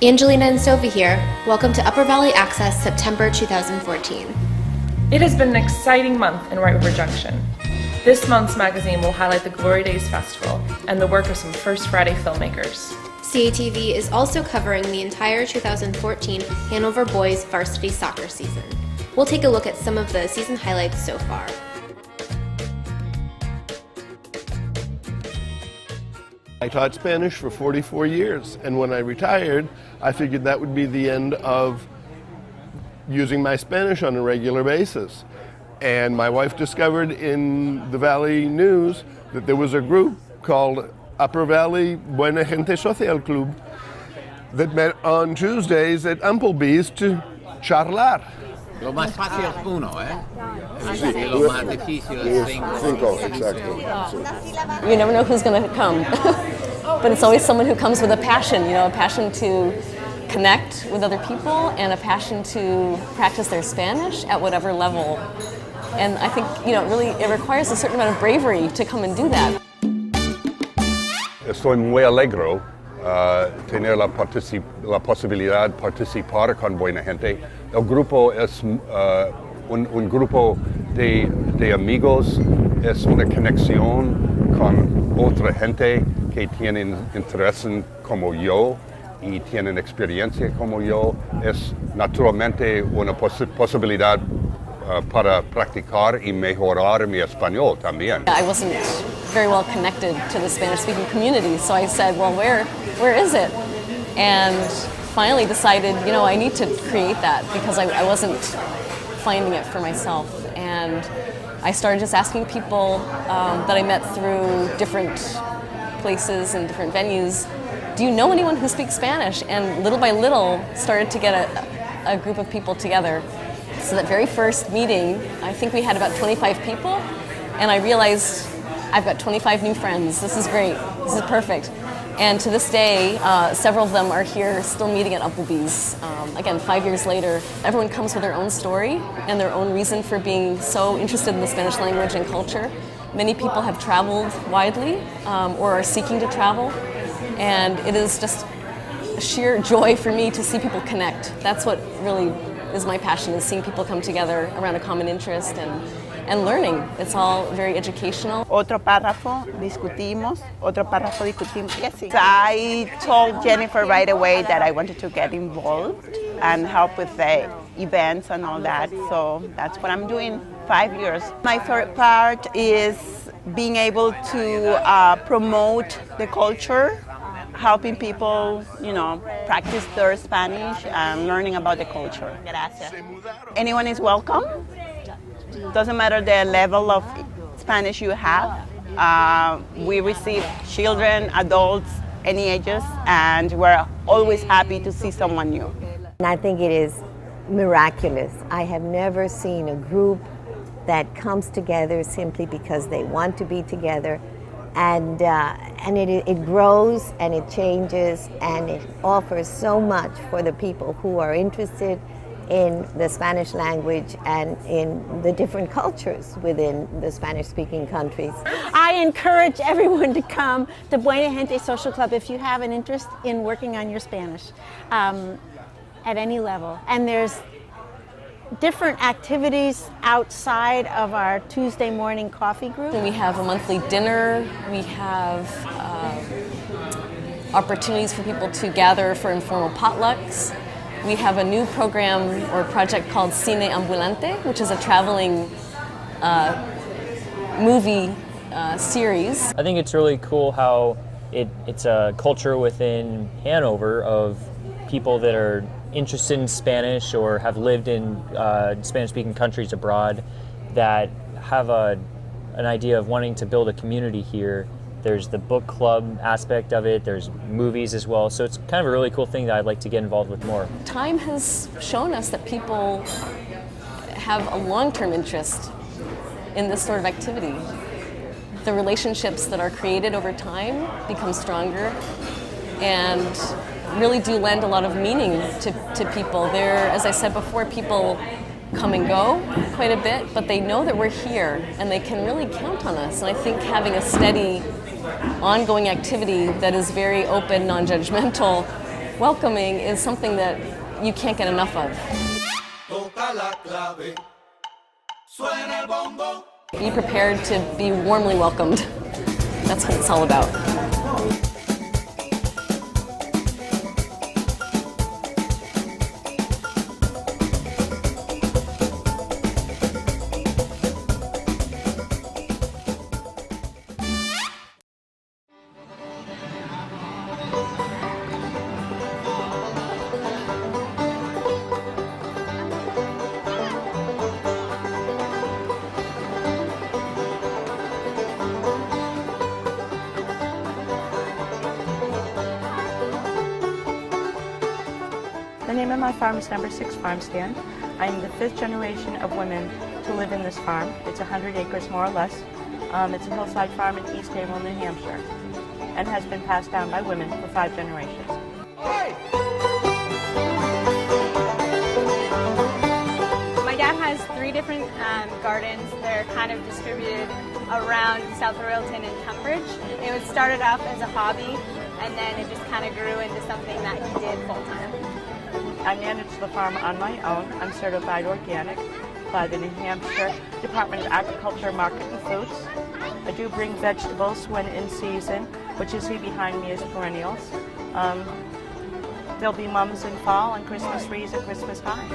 Angelina and Sophie here. Welcome to Upper Valley Access September 2014. It has been an exciting month in White River Junction. This month's magazine will highlight the Glory Days Festival and the work of some First Friday filmmakers. CATV is also covering the entire 2014 Hanover boys varsity soccer season. We'll take a look at some of the season highlights so far. I taught Spanish for 44 years, and when I retired, I figured that would be the end of using my Spanish on a regular basis. And my wife discovered in the Valley News that there was a group called Upper Valley Buena Gente Social Club that met on Tuesdays at Applebee's to charlar. Lo más fácil es uno, ¿eh? Lo más difícil es cinco. Exactly. You never know who's going to come, but it's always someone who comes with a passion, a passion to connect with other people and a passion to practice their Spanish at whatever level. And I think, really it requires a certain amount of bravery to come and do that. Estoy muy alegre tener la posibilidad de participar con Buena Gente. El grupo es un grupo de amigos, es una conexión con otra gente que tienen interés como yo y tienen experiencia como yo. Es naturalmente una posibilidad para practicar y mejorar mi español también. I wasn't very well connected to the Spanish-speaking community, so I said, well, where is it? And finally decided, I need to create that because I wasn't finding it for myself. And I started just asking people that I met through different places and different venues, do you know anyone who speaks Spanish? And little by little started to get a group of people together. So that very first meeting, I think we had about 25 people, and I realized I've got 25 new friends. This is great. This is perfect. And to this day, several of them are here still meeting at Applebee's. Again, 5 years later, everyone comes with their own story and their own reason for being so interested in the Spanish language and culture. Many people have traveled widely or are seeking to travel, and it is just a sheer joy for me to see people connect. That's what really is my passion, is seeing people come together around a common interest and learning. It's all very educational. Otro párrafo, discutimos. Otro párrafo, discutimos. Yes, I told Jennifer right away that I wanted to get involved and help with the events and all that. So that's what I'm doing. 5 years. My favorite part is being able to promote the culture, helping people, practice their Spanish and learning about the culture. Gracias. Anyone is welcome. Doesn't matter the level of Spanish you have. We receive children, adults, any ages, and we're always happy to see someone new. And I think it is miraculous. I have never seen a group that comes together simply because they want to be together. And it grows and it changes and it offers so much for the people who are interested in the Spanish language and in the different cultures within the Spanish-speaking countries. I encourage everyone to come to Buena Gente Social Club if you have an interest in working on your Spanish at any level. And there's different activities outside of our Tuesday morning coffee group. We have a monthly dinner. We have opportunities for people to gather for informal potlucks. We have a new program or project called Cine Ambulante, which is a traveling movie series. I think it's really cool how it's a culture within Hanover of people that are interested in Spanish or have lived in Spanish-speaking countries abroad that have an idea of wanting to build a community here. There's the book club aspect of it, there's movies as well, so it's kind of a really cool thing that I'd like to get involved with more. Time has shown us that people have a long-term interest in this sort of activity. The relationships that are created over time become stronger and really do lend a lot of meaning to people. There, as I said before, people come and go quite a bit, but they know that we're here and they can really count on us. And I think having a steady, ongoing activity that is very open, non-judgmental, welcoming is something that you can't get enough of. Be prepared to be warmly welcomed. That's what it's all about. The name of my farm is Number 6 Farm Stand. I'm the 5th generation of women to live in this farm. It's 100 acres more or less. It's a hillside farm in East Haverhill, New Hampshire, and has been passed down by women for 5 generations. My dad has 3 different gardens. They're kind of distributed around South Royalton and Tunbridge. It started off as a hobby, and then it just kind of grew into something that he did full-time. I manage the farm on my own. I'm certified organic by the New Hampshire Department of Agriculture, Market and Foods. I do bring vegetables when in season, which you see behind me is perennials. There'll be mums in fall and Christmas trees at Christmas time.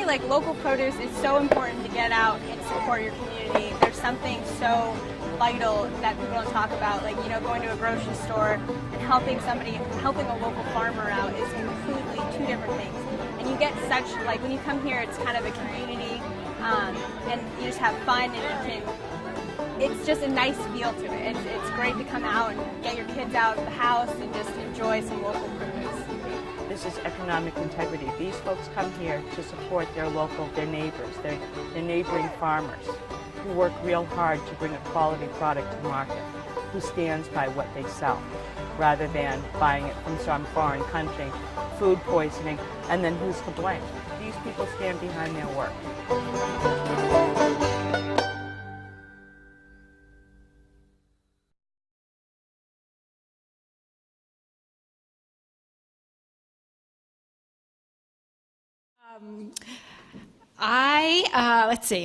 Like local produce is so important to get out and support your community. There's something so vital that people don't talk about, like, you know, going to a grocery store and helping a local farmer out is completely 2 different things. And you get such, like, when you come here, it's kind of a community, and you just have fun, and it's just a nice feel to it. It's great to come out and get your kids out of the house and just enjoy some local produce. This is economic integrity. These folks come here to support their neighbors, their neighboring farmers, who work real hard to bring a quality product to market, who stands by what they sell, rather than buying it from some foreign country, food poisoning, and then who's to blame? These people stand behind their work.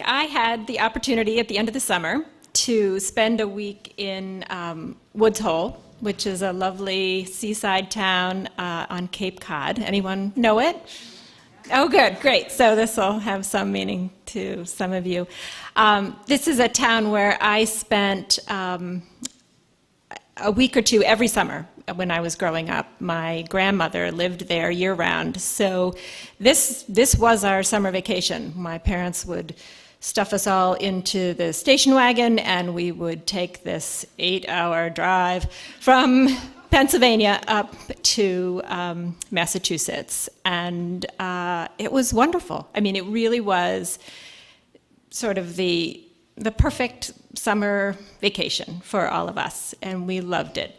I had the opportunity at the end of the summer to spend a week in Woods Hole, which is a lovely seaside town on Cape Cod. Anyone know it? Oh, good, great. So this will have some meaning to some of you. This is a town where I spent a week or 2 every summer when I was growing up. My grandmother lived there year-round, so this was our summer vacation. My parents would stuff us all into the station wagon, and we would take this 8-hour drive from Pennsylvania up to Massachusetts, and it was wonderful. I mean, it really was sort of the perfect summer vacation for all of us, and we loved it.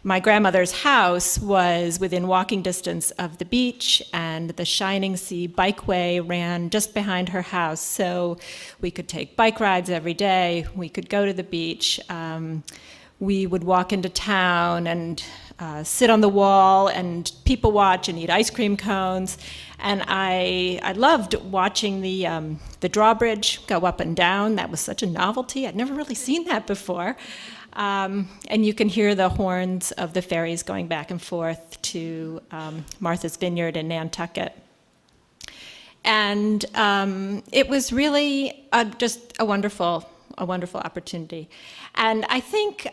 My grandmother's house was within walking distance of the beach, and the Shining Sea bikeway ran just behind her house, so we could take bike rides every day. We could go to the beach. We would walk into town and sit on the wall and people watch and eat ice cream cones. And I loved watching the drawbridge go up and down. That was such a novelty. I'd never really seen that before. And you can hear the horns of the ferries going back and forth to Martha's Vineyard in Nantucket. And it was really just a wonderful opportunity. And I think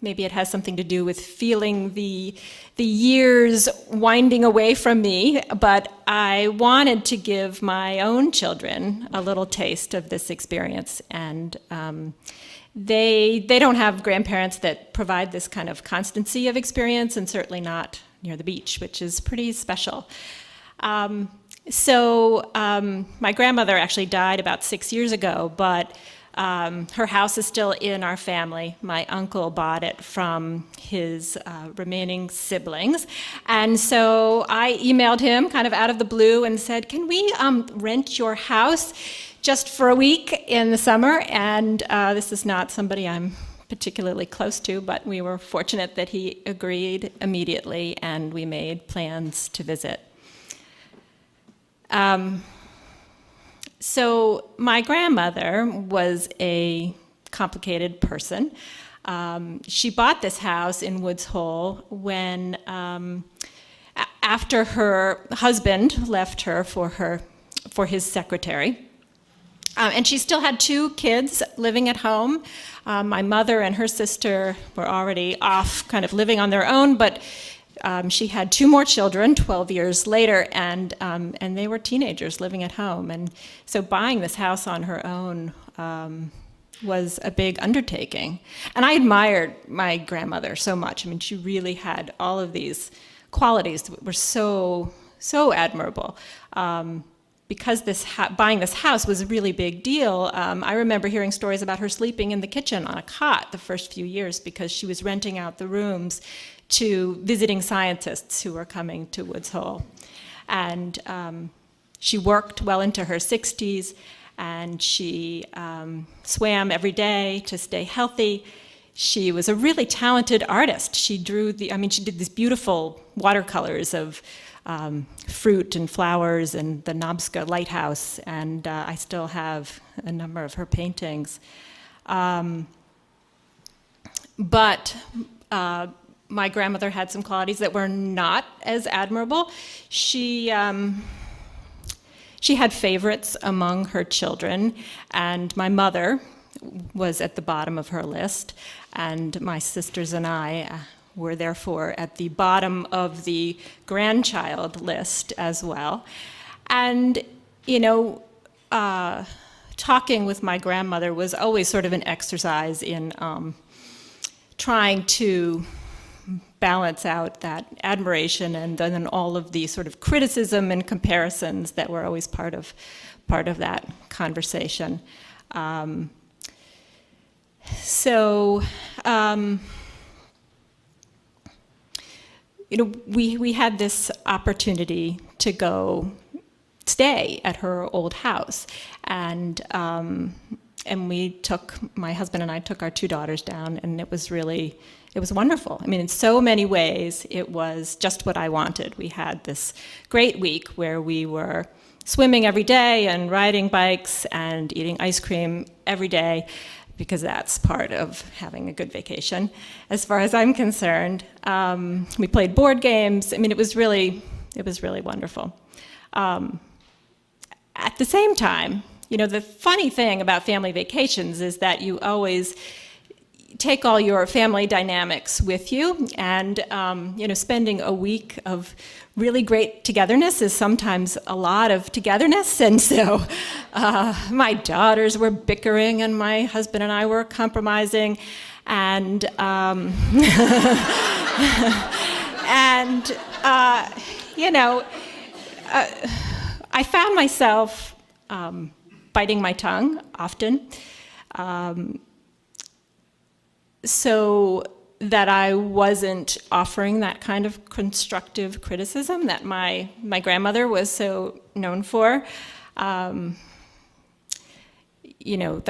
maybe it has something to do with feeling the years winding away from me, but I wanted to give my own children a little taste of this experience. And they don't have grandparents that provide this kind of constancy of experience, and certainly not near the beach, which is pretty special. So my grandmother actually died about 6 years ago, but her house is still in our family. My uncle bought it from his remaining siblings. And so I emailed him kind of out of the blue and said, can we rent your house just for a week in the summer? And this is not somebody I'm particularly close to, but we were fortunate that he agreed immediately, and we made plans to visit. So my grandmother was a complicated person. She bought this house in Woods Hole when, after her husband left her for his secretary. And she still had 2 kids living at home. My mother and her sister were already off, kind of living on their own, but she had 2 more children 12 years later, and they were teenagers living at home. And so buying this house on her own was a big undertaking. And I admired my grandmother so much. I mean, she really had all of these qualities that were so admirable. Because buying this house was a really big deal, I remember hearing stories about her sleeping in the kitchen on a cot the first few years because she was renting out the rooms to visiting scientists who were coming to Woods Hole. And she worked well into her 60s, and she swam every day to stay healthy. She was a really talented artist. She did these beautiful watercolors of fruit and flowers and the Nobska lighthouse, and I still have a number of her paintings. But my grandmother had some qualities that were not as admirable. She had favorites among her children, and my mother was at the bottom of her list, and my sisters and I were therefore at the bottom of the grandchild list as well. And, talking with my grandmother was always sort of an exercise in trying to balance out that admiration and then all of the sort of criticism and comparisons that were always part of that conversation. We had this opportunity to go stay at her old house, and my husband and I took our 2 daughters down, and it was wonderful. I mean, in so many ways, it was just what I wanted. We had this great week where we were swimming every day and riding bikes and eating ice cream every day, because that's part of having a good vacation, as far as I'm concerned. We played board games. I mean, it was really wonderful. At the same time, the funny thing about family vacations is that you always take all your family dynamics with you, and spending a week of really great togetherness is sometimes a lot of togetherness. And so my daughters were bickering, and my husband and I were compromising, and I found myself biting my tongue often, so that I wasn't offering that kind of constructive criticism that my grandmother was so known for. The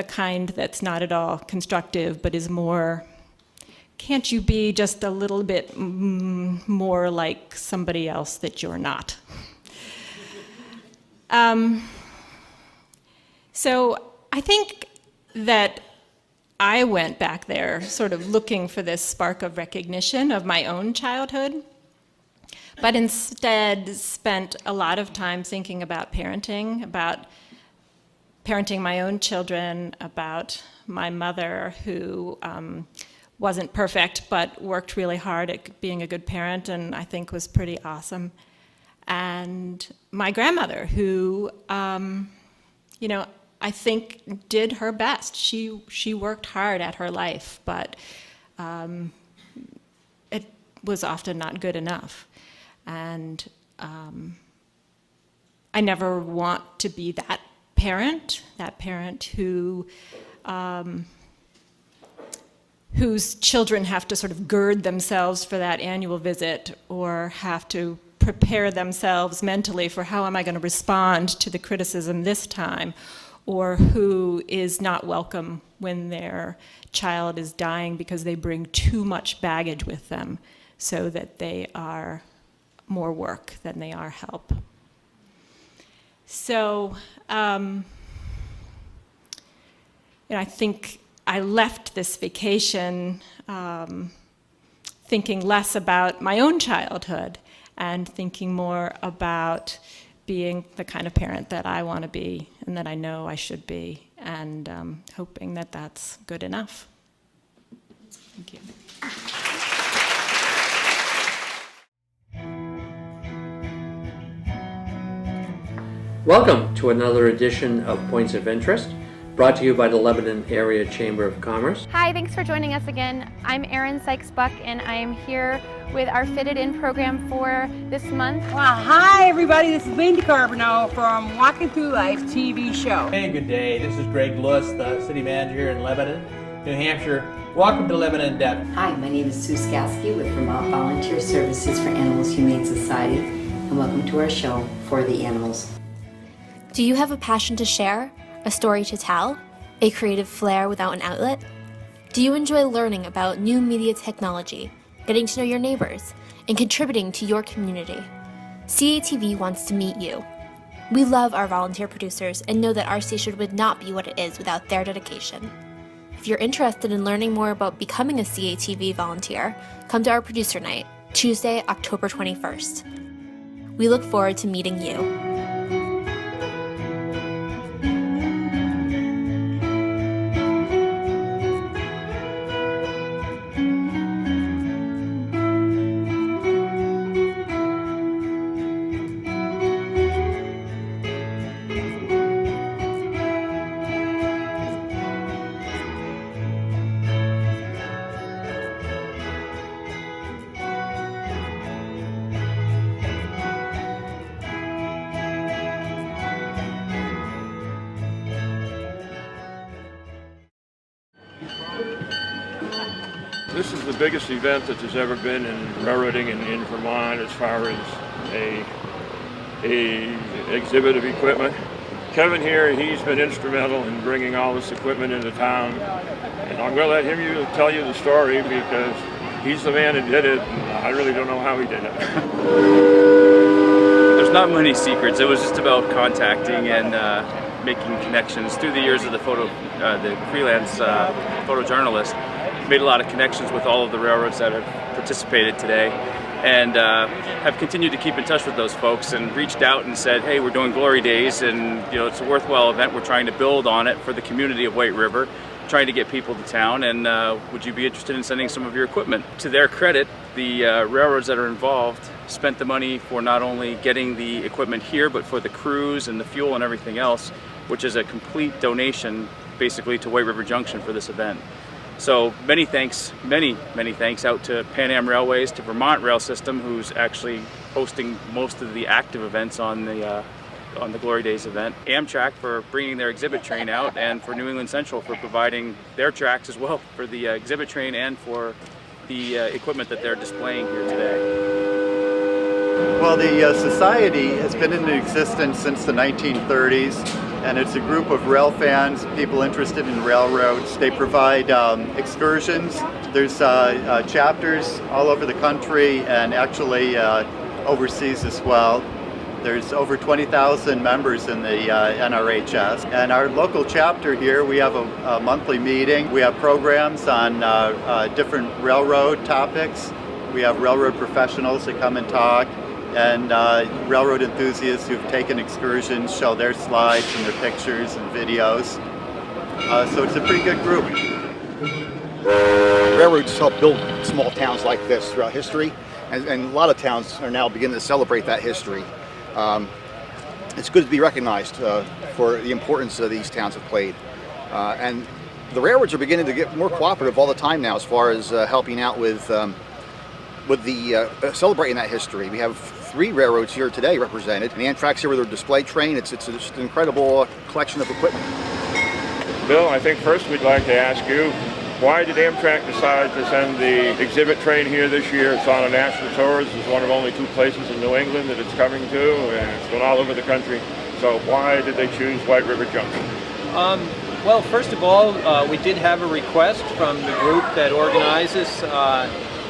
kind that's not at all constructive, but is more, can't you be just a little bit more like somebody else that you're not? So I think that I went back there sort of looking for this spark of recognition of my own childhood, but instead spent a lot of time thinking about parenting my own children, about my mother, who wasn't perfect but worked really hard at being a good parent, and I think was pretty awesome. And my grandmother, who I think did her best. She worked hard at her life, but it was often not good enough. And I never want to be that parent who whose children have to sort of gird themselves for that annual visit, or have to prepare themselves mentally for how am I going to respond to the criticism this time, or who is not welcome when their child is dying because they bring too much baggage with them, so that they are more work than they are help. So, I think I left this vacation thinking less about my own childhood and thinking more about being the kind of parent that I want to be and that I know I should be, and hoping that that's good enough. Thank you. Welcome to another edition of Points of Interest, brought to you by the Lebanon Area Chamber of Commerce. Hi, thanks for joining us again. I'm Erin Sykes-Buck, and I am here with our Fitted In program for this month. Well, hi everybody, this is Linda Carbonell from Walking Through Life TV show. Hey, good day. This is Greg Lewis, the city manager here in Lebanon, New Hampshire. Welcome to Lebanon in Depth. Hi, my name is Sue Skasky with Vermont Volunteer Services for Animals Humane Society, and welcome to our show, For the Animals. Do you have a passion to share, a story to tell, a creative flair without an outlet? Do you enjoy learning about new media technology, getting to know your neighbors, and contributing to your community? CATV wants to meet you. We love our volunteer producers and know that our station would not be what it is without their dedication. If you're interested in learning more about becoming a CATV volunteer, come to our producer night, Tuesday, October 21st. We look forward to meeting you. This is the biggest event that there's ever been in railroading in Vermont as far as a exhibit of equipment. Kevin here, he's been instrumental in bringing all this equipment into town, and I'm going to let him tell you the story because he's the man that did it, and I really don't know how he did it. There's not many secrets. It was just about contacting and making connections through the years of the freelance photojournalist. Made a lot of connections with all of the railroads that have participated today, and have continued to keep in touch with those folks and reached out and said, hey, we're doing Glory Days, and it's a worthwhile event. We're trying to build on it for the community of White River, trying to get people to town, and would you be interested in sending some of your equipment? To their credit, the railroads that are involved spent the money for not only getting the equipment here, but for the crews and the fuel and everything else, which is a complete donation basically to White River Junction for this event. So many thanks out to Pan Am Railways, to Vermont Rail System, who's actually hosting most of the active events on the Glory Days event. Amtrak for bringing their exhibit train out, and for New England Central for providing their tracks as well for the exhibit train and for the equipment that they're displaying here today. Well, the Society has been in existence since the 1930s, and it's a group of rail fans, people interested in railroads. They provide excursions. There's chapters all over the country and actually overseas as well. There's over 20,000 members in the NRHS. And our local chapter here, we have a monthly meeting. We have programs on different railroad topics. We have railroad professionals that come and talk, and railroad enthusiasts who've taken excursions show their slides and their pictures and videos. So it's a pretty good group. Railroads help build small towns like this throughout history, and a lot of towns are now beginning to celebrate that history. It's good to be recognized for the importance that these towns have played. And the railroads are beginning to get more cooperative all the time now as far as helping out with the celebrating that history. We have 3 railroads here today represented. And Amtrak's here with their display train. It's just an incredible collection of equipment. Bill, I think first we'd like to ask you, why did Amtrak decide to send the exhibit train here this year? It's on a national tour. This is one of only 2 places in New England that it's coming to, and it's going all over the country. So why did they choose White River Junction? Well, first of all, we did have a request from the group that organizes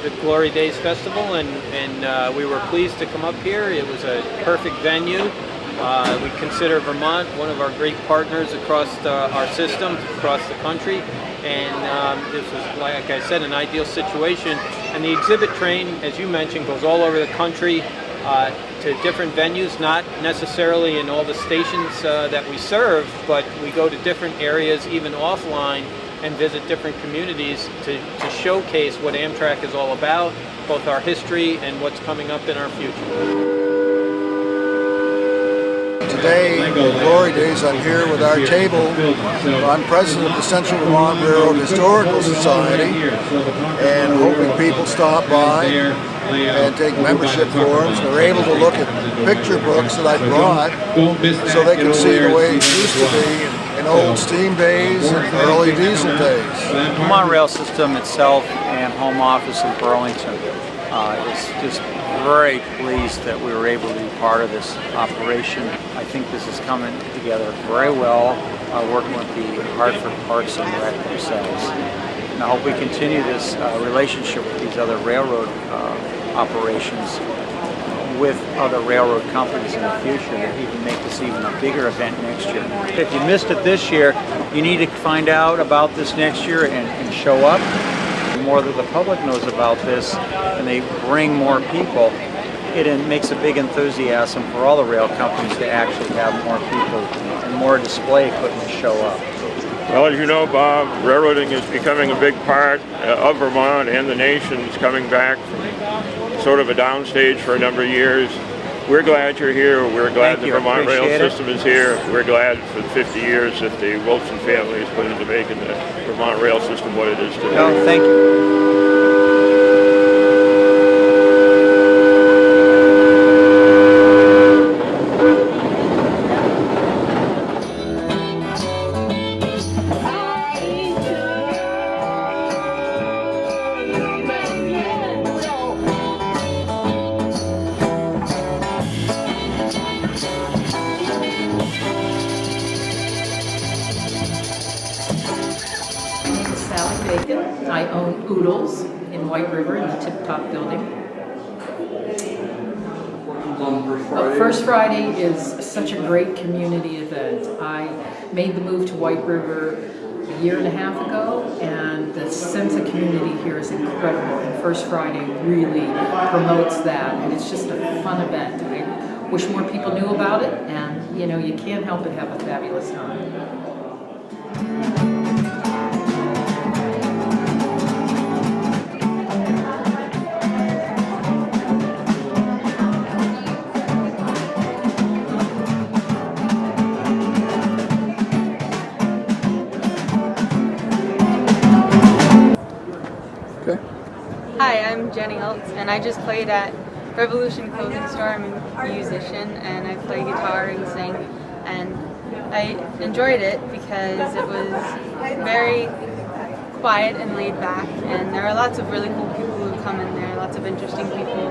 the Glory Days Festival, and we were pleased to come up here. It was a perfect venue. We consider Vermont one of our great partners across our system, across the country, and this was, like I said, an ideal situation. And the exhibit train, as you mentioned, goes all over the country to different venues, not necessarily in all the stations that we serve, but we go to different areas, even offline, and visit different communities to showcase what Amtrak is all about, both our history and what's coming up in our future. Today, Glory Days, I'm here with our table. I'm president of the Central Vermont Railroad Historical Society, and hoping people stop by and take membership forms. They're able to look at picture books that I brought so they can see the way it used to be in old steam days and early diesel days. The Vermont Rail System itself and home office in Burlington is just very pleased that we were able to be part of this operation. I think this is coming together very well, working with the Hartford Parks and Rec themselves. And I hope we continue this relationship with these other railroad operations with other railroad companies in the future that even make this even a bigger event next year. If you missed it this year, you need to find out about this next year and show up. The more that the public knows about this and they bring more people, it makes a big enthusiasm for all the rail companies to actually have more people and more display equipment show up. Well, as you know, Bob, railroading is becoming a big part of Vermont and the nation. Is coming back from sort of a downstage for a number of years. We're glad you're here. We're glad the Vermont Rail System is here. We're glad for the 50 years that the Wilson family has put into making the Vermont Rail System what it is today. No, thank you. I own Oodles in White River in the Tip Top building. First Friday is such a great community event. I made the move to White River a year and a half ago, and the sense of community here is incredible, and First Friday really promotes that, and it's just a fun event. I wish more people knew about it, and you know, you can't help but have a fabulous time. Hi, I'm Jenny Holtz, and I just played at Revolution Clothing Store. I'm a musician, and I play guitar and sing, and I enjoyed it because it was very quiet and laid back, and there are lots of really cool people who come in there, lots of interesting people,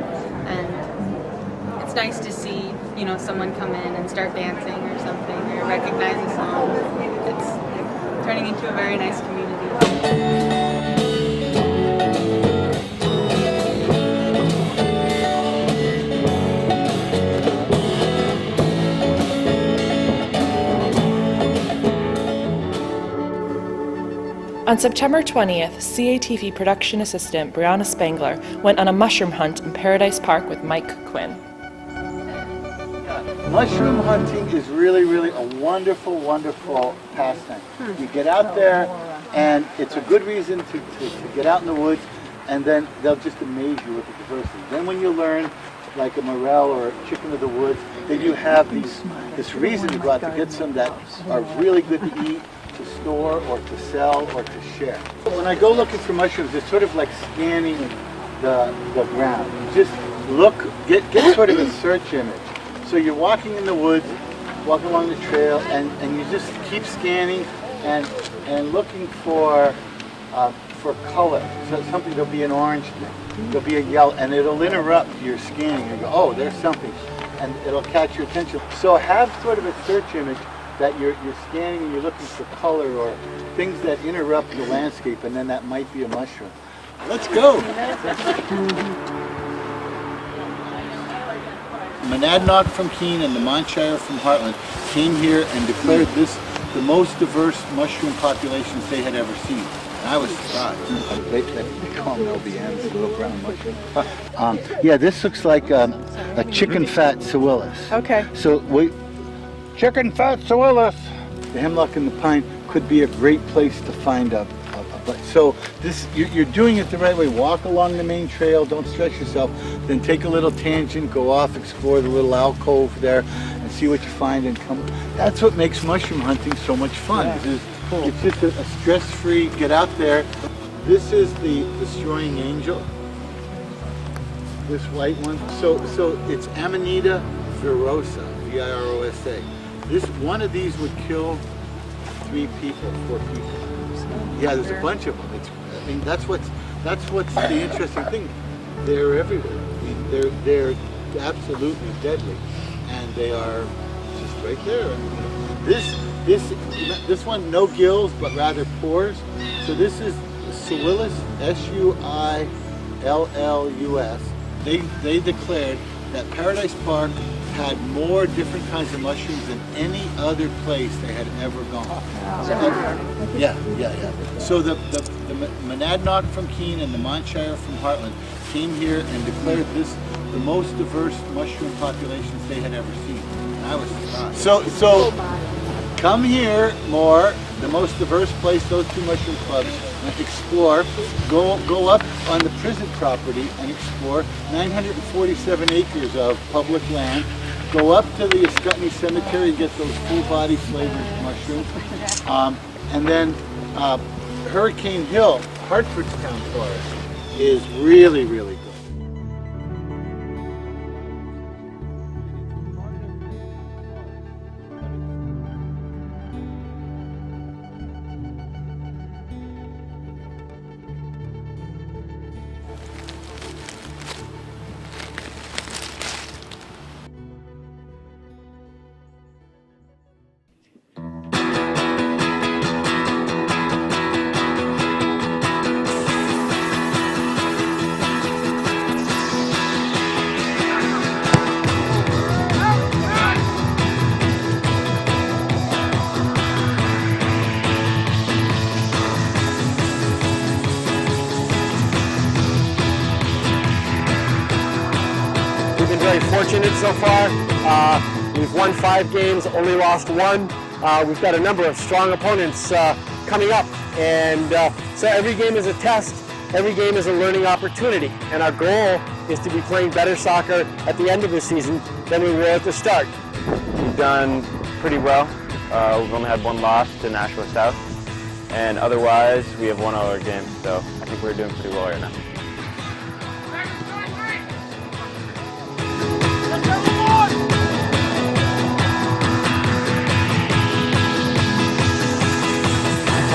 and it's nice to see, you know, someone come in and start dancing or something, or recognize a song. It's turning into a very nice community. On September 20th, CATV production assistant Brianna Spangler went on a mushroom hunt in Paradise Park with Mike Quinn. Mushroom hunting is really a wonderful, wonderful pastime. You get out there, and it's a good reason to get out in the woods, and then they'll just amaze you with the diversity. Then when you learn, like a morel or a chicken of the woods, then you have this reason to go out to get some that are really good to eat, to store or to sell or to share. When I go looking for mushrooms, it's sort of like scanning the ground. You just look, get sort of a search image. So you're walking in the woods, walking along the trail, and you just keep scanning and looking for color. So something, there'll be an orange thing, there'll be a yellow, and it'll interrupt your scanning. You go, oh, there's something, and it'll catch your attention. So have sort of a search image that you're scanning and you're looking for color or things that interrupt the landscape, and then that might be a mushroom. Let's go. Monadnock from Keene and the Montshire from Heartland came here and declared this the most diverse mushroom populations they had ever seen. And I was surprised. They call them LBMs, little brown mushroom. Yeah, this looks like a chicken fat pseuilus. Okay. So chicken fat pseuilus. The hemlock and the pine could be a great place to find a so this, you're doing it the right way. Walk along the main trail, don't stress yourself, then take a little tangent, go off, explore the little alcove there, and see what you find and come. That's what makes mushroom hunting so much fun. Yeah. It's just a stress-free, get out there. This is the destroying angel, this white one. So it's Amanita virosa, V-I-R-O-S-A. One of these would kill 3 people, 4 people. Yeah, there's a bunch of them. I mean, that's what's the interesting thing. They're everywhere. I mean, they're absolutely deadly, and they are just right there. I mean, this one, no gills, but rather pores. So this is Suillus, Suillus. They declared that Paradise Park had more different kinds of mushrooms than any other place they had ever gone. Yeah. So the Monadnock from Keene and the Montshire from Heartland came here and declared this the most diverse mushroom populations they had ever seen. And I was surprised. So come here more, the most diverse place, those 2 mushroom clubs, and explore. Go up on the prison property and explore 947 acres of public land. Go up to the Ascutney Cemetery and get those full-body flavored mushrooms. And then Hurricane Hill, Hartford's town forest, is really, really good. We've been very fortunate so far. We've won 5 games, only lost 1. We've got a number of strong opponents coming up, and so every game is a test, every game is a learning opportunity, and our goal is to be playing better soccer at the end of the season than we were at the start. We've done pretty well. We've only had 1 loss to Nashua South, and otherwise we have 1 other game, so I think we're doing pretty well right now.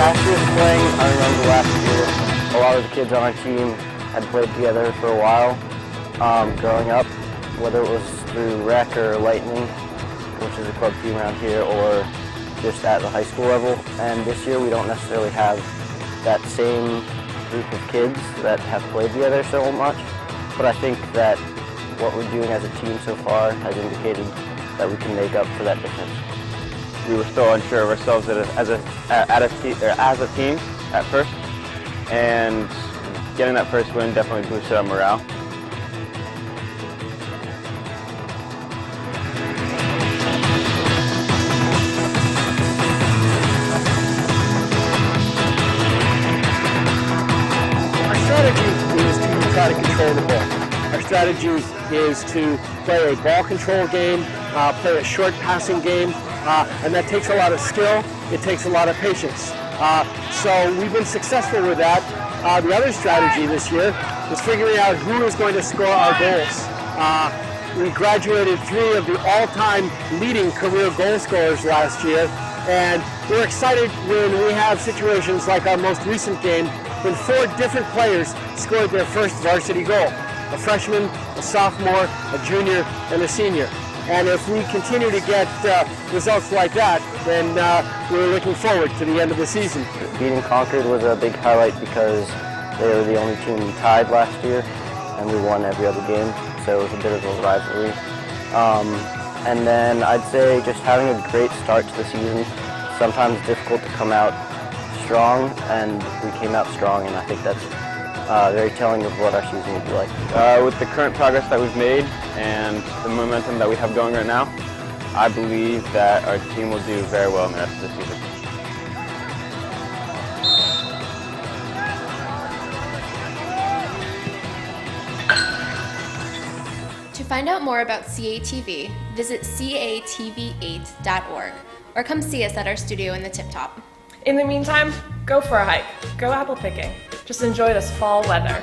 After playing, I remember last year, a lot of the kids on our team had played together for a while growing up, whether it was through Rec or Lightning, which is a club team around here, or just at the high school level. And this year we don't necessarily have that same group of kids that have played together so much, but I think that what we're doing as a team so far has indicated that we can make up for that difference. We were still unsure of ourselves as a team at first, and getting that first win definitely boosted our morale. Our strategy is to try to control the ball. Our strategy is to play a ball control game, play a short passing game, and that takes a lot of skill, it takes a lot of patience. So we've been successful with that. The other strategy this year is figuring out who is going to score our goals. We graduated 3 of the all-time leading career goal scorers last year, and we're excited when we have situations like our most recent game when 4 different players scored their first varsity goal. A freshman, a sophomore, a junior, and a senior. And if we continue to get results like that, then we're looking forward to the end of the season. Beating Concord was a big highlight because they were the only team tied last year, and we won every other game, so it was a bit of a rivalry. And then I'd say just having a great start to the season. Sometimes it's difficult to come out strong, and we came out strong, and I think that's very telling of what our season will be like. With the current progress that we've made and the momentum that we have going right now, I believe that our team will do very well in the rest of the season. To find out more about CATV, visit catv8.org or come see us at our studio in the Tip Top. In the meantime, go for a hike, go apple picking. Just enjoy this fall weather.